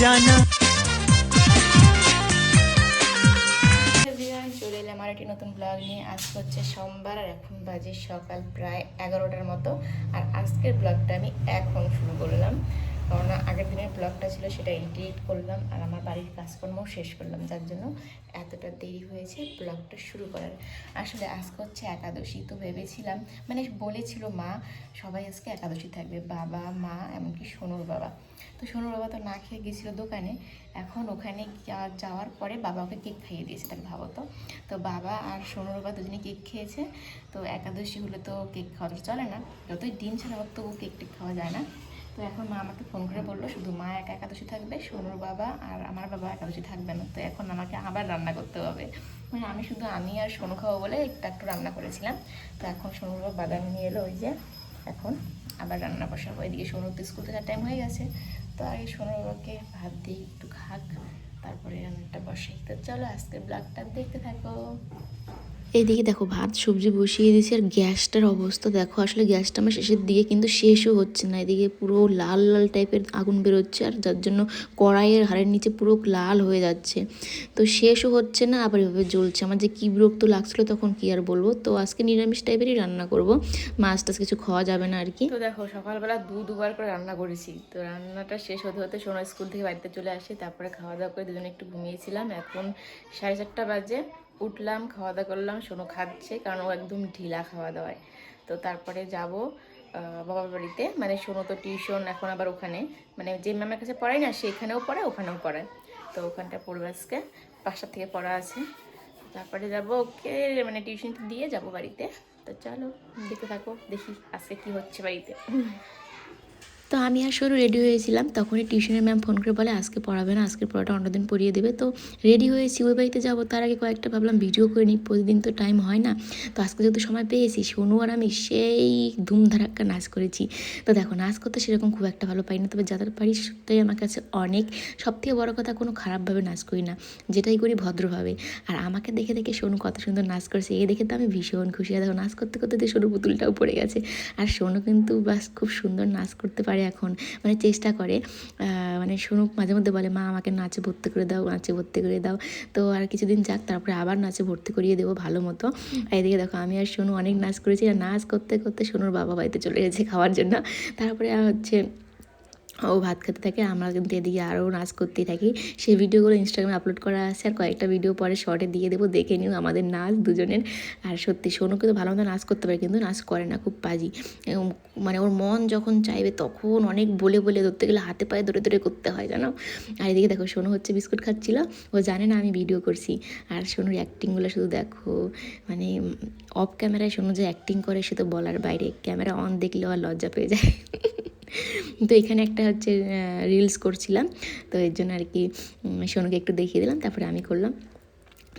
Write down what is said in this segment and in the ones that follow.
जाना। চলে এলাম আমার একটি নতুন ব্লগ নিয়ে। আজকে হচ্ছে সোমবার আর এখন বাজে সকাল প্রায় 11টার মতো। আর আজকের ব্লগটা আমি এখন শুরু করলাম, কারণ আগের দিনের ব্লগটা ছিল সেটা এডিট করলাম আর আমার বাড়ির কাজকর্মও শেষ করলাম, যার জন্য এতটা দেরি হয়েছে ব্লগটা শুরু করার। আসলে আজকে হচ্ছে একাদশী, তো ভেবেছিলাম, মানে বলেছিল মা সবাই আজকে একাদশী থাকবে, বাবা মা এমনকি সোনুর বাবা। তো সোনুর বাবা তো না খেয়ে গেছিলো দোকানে, এখন ওখানে যাওয়ার পরে বাবা ওকে কেক খাইয়ে দিয়েছে। তাহলে ভাবো তো বাবা আর সোনুর বাবা দুজনে কেক খেয়েছে। তো একাদশী হলে তো কেক খাওয়া চলে না, যতই ডিম ছাড়া হোক তবু কেক টেক খাওয়া যায় না। তো এখন মা আমাকে ফোন করে বললো শুধু মা একাদশী থাকবে, সোনুর বাবা আর আমার বাবা একাদশী থাকবে না। তো এখন আমাকে আবার রান্না করতে হবে, মানে আমি আর সোনু খাবো বলে একটু রান্না করেছিলাম। তো এখন সোনুর বাবা বাদাম নিয়ে এলো, ওই যে এখন আবার রান্না বসাবো। এদিকে সোনুর তো স্কুল থেকে টাইম হয়ে গেছে, তো আগে সোনুর বাবাকে ভাত দিয়ে একটু খাক, তারপরে রান্নাটা বসাই। তো চলো আজকের ব্লগটা দেখতে থাকো। এইদিকে দেখো ভাত সবজি বসিয়ে দিয়েছি, আর গ্যাসটার অবস্থা দেখো। আসলে গ্যাসটা আমার শেষের দিকে কিন্তু শেষও হচ্ছে না। এদিকে পুরো লাল লাল টাইপের আগুন বেরোচ্ছে, আর যার জন্য কড়াইয়ের হাড়ের নিচে পুরো লাল হয়ে যাচ্ছে। তো শেষও হচ্ছে না, আবার এভাবে জ্বলছে। আমার যে কী বিরক্ত লাগছিলো তখন, কি আর বলবো। তো আজকে নিরামিষ টাইপেরই রান্না করব, মাছ টাছ কিছু খাওয়া যাবে না আর কি। তো দেখো সকালবেলা দুবার করে রান্না করেছি। তো রান্নাটা শেষ হতে হতে সোনা স্কুল থেকে বাড়িতে চলে আসি, তারপরে খাওয়া দাওয়া করে দুজনে একটু ঘুমিয়েছিলাম। এখন 4:30 বাজে, উঠলাম, খাওয়া দাওয়া করলাম। সোনু খাচ্ছে কারণ ও একদম ঢিলা খাওয়া দাওয়ায়। তো তারপরে যাব বাবার বাড়িতে, মানে সোনু তো টিউশন এখন আবার ওখানে, মানে যে ম্যামের কাছে পড়াই না সেখানেও পড়ে ওখানেও পড়ায়। তো ওখানটা পড়বে আজকে, 5টা থেকে পড়া আছে। তারপরে যাবো ওকে মানে টিউশন দিয়ে যাব বাড়িতে। তো চলো দেখতে থাকো, দেখি আজকে কি হচ্ছে বাড়িতে। তো আমি আর সরু রেডি হয়েছিলাম, তখনই টিউশনের ম্যাম ফোন করে বলে আজকে পড়াবে না, আজকের পড়াটা অন্যদিন পড়িয়ে দেবে। তো রেডি হয়েছি ওই বাড়িতে যাবো, তার আগে কয়েকটা ভাবলাম ভিডিও করে নিই, প্রতিদিন তো টাইম হয় না। তো আজকে যেহেতু সময় পেয়েছি, সোনু আর আমি সেই ধুমধারাক্কা নাচ করেছি। তো দেখো নাচ করতে সেরকম খুব একটা ভালো পাই না, তবে যাদের পারি সেটাই আমার কাছে অনেক। সবথেকে বড় কথা, কোনো খারাপভাবে নাচ করি না, যেটাই করি ভদ্রভাবে। আর আমাকে দেখে দেখে সোনু কত সুন্দর নাচ করেছে, এই দেখে তো আমি ভীষণ খুশি। আর দেখো নাচ করতে করতে সোনু পুতুলটাও পড়ে গেছে। আর সোনু কিন্তু বাস খুব সুন্দর নাচ করতে পারে এখন, মানে চেষ্টা করে। মানে সোনু মাঝে মধ্যে বলে মা আমাকে নাচে ভর্তি করে দাও, নাচে ভর্তি করে দাও। তো আর কিছুদিন যাক, তারপরে আবার নাচে ভর্তি করিয়ে দেবো ভালো মতো। আর এদিকে দেখো আমি আর সোনু অনেক নাচ করেছি, আর নাচ করতে করতে সোনুর বাবা বাড়িতে চলে গেছে খাওয়ার জন্য। তারপরে হচ্ছে ও ভাত খেতে থাকে, আমরা কিন্তু এদিকে আরও নাচ করতেই থাকি। সেই ভিডিওগুলো ইনস্টাগ্রামে আপলোড করা আছে, আর কয়েকটা ভিডিও পরে শর্টে দিয়ে দেবো, দেখে নিও আমাদের নাচ দুজনের। আর সত্যি সোনু কিন্তু ভালো মতো নাচ করতে পারে, কিন্তু নাচ করে না, খুব পাজি। মানে ওর মন যখন চাইবে তখন অনেক বলে বলে, ধরতে গেলে হাতে পায়ে ধরে ধরে করতে হয় জানো। আর এদিকে দেখো সোনু হচ্ছে বিস্কুট খাচ্ছিল, ও জানে না আমি ভিডিও করছি। আর সোনুর অ্যাক্টিংগুলো শুধু দেখো, মানে অফ ক্যামেরায় সোনু যে অ্যাক্টিং করে সে তো বলার বাইরে, ক্যামেরা অন দেখলেও আর লজ্জা পেয়ে যায়। তো এখানে একটা হচ্ছে রিলস করছিলাম, তো এর জন্য আর কি সোনুকে একটু দেখিয়ে দিলাম, তারপরে আমি করলাম।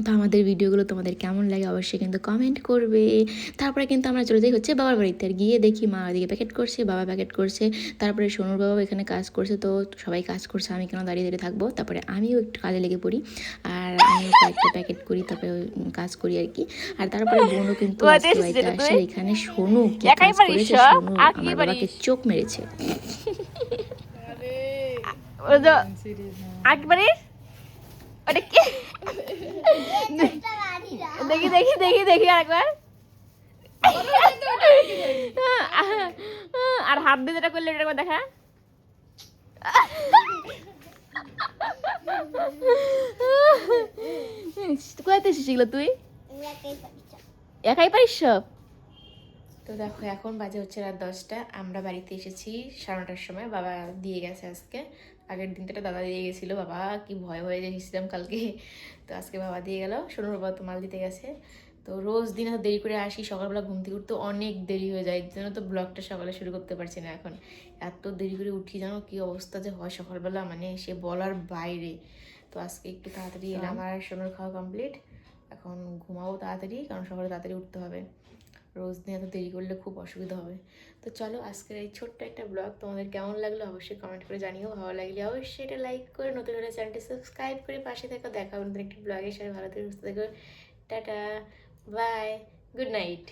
তো আমাদের ভিডিওগুলো তোমাদের কেমন লাগে অবশ্যই কিন্তু কমেন্ট করবে। তারপরে কিন্তু আমরা চলে যাই হচ্ছে বাবার বাড়িতে, আর গিয়ে দেখি মা ওদিকে প্যাকেট করছে, বাবা প্যাকেট করছে, তারপরে সোনুর বাবাও এখানে কাজ করছে। তো সবাই কাজ করছে, আমি কেন দাঁড়িয়ে দাঁড়িয়ে থাকবো। তারপরে আমিও একটু কাজে লেগে পড়ি, আর আমিও কয়েকটা প্যাকেট করি, তারপরে কাজ করি আর কি। আর তারপরে বোনও কিন্তু আজকে বাড়িতে আসছে। এখানে সোনু কি কাজ করেছে, সোনু আমার বাবাকে চোখ মেরেছে। ওটা কি? দেখি দেখি দেখি দেখি আরেকবার। আর হাত দিয়ে যেটা করলে এটা দেখা। কোথায় এসেছিল তুই? একাই পারিস সব? তো দেখো এখন বাজে হচ্ছে রাত 10টা, আমরা বাড়িতে এসেছি 9:30টার সময়। বাবা দিয়ে গেছে আজকে, আগের দিনটা দাদা দিয়ে গেছিলো। বাবা কি ভয় হয়ে গেছিলাম কালকে, তো আজকে বাবা দিয়ে গেল। সোনুর বাবা তো মাল দিতে গেছে। তো রোজ দিন এত দেরি করে আসি, সকালবেলা ঘুম থেকে উঠতে অনেক দেরি হয়ে যায়, এর জন্য তো ব্লগটা সকালে শুরু করতে পারছি না এখন। এত দেরি করে উঠি জানো কি অবস্থা যে হয় সকালবেলা, মানে সে বলার বাইরে। তো আজকে একটু তাড়াতাড়ি এলাম। আমার সোনুর খাওয়া কমপ্লিট, এখন ঘুমাবো তাড়াতাড়ি, কারণ সকালে তাড়াতাড়ি উঠতে হবে। রোজ দিন এত দেরি করলে খুব অসুবিধা হবে। তো চলো আজকের এই ছোট্ট একটা ব্লগ তোমাদের কেমন লাগলো অবশ্যই কমেন্ট করে জানিও। ভালো লাগলে অবশ্যই এটা লাইক করে, নতুন হলে চ্যানেলটি সাবস্ক্রাইব করে পাশে থাকো। দেখা হবে নতুন একটি ব্লগের সাথে। ভালো থেকে সুস্থ থেকো, টাটা, বাই, গুড নাইট।